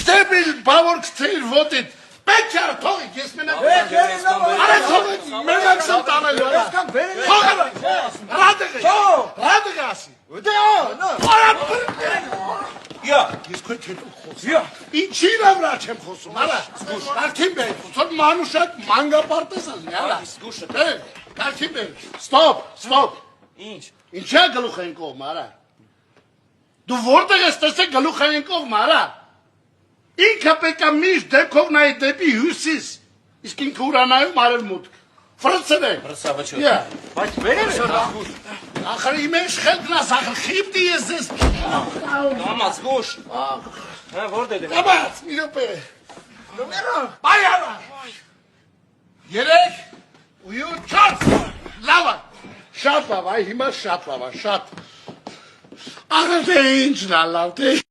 Դեպի բավոր կցեիր ոտիտ, պետք է թողիք, ես մենակ Արա թողիք, մենակ սմ տանելու Ռադıq ասի Ես քույ թետում խոսում Ինչին ավրա չեմ խոսում, արա Կարքին բեր, սոտ մանուշակ մանգապարտես ասնի, արա Կարքին բեր, ստոպ Ինչ է գլուխ են կողմ, արա Դու որտեղ ես տեսեք գլուխ են կողմ, արա Ինքը պետք է միշտ դեպքով նայի դեպի հյուսիս, իսկ ինքը ուրանայում արևմուտք, ֆրծն է։ Բայց վեր է շորախուշ։ Ախր իմ են շխելքն աս, ախր խիպտի ես ես։ Կամաց, գուշ։ Որդ է դեմ։ Կամաց, իրոպ է։ Բայ արա։ 3 ու 4 լավա։ Շատ լավ, այ հիմա շատ լավա, շատ։ Ախր թե ինչն ա լավ, թե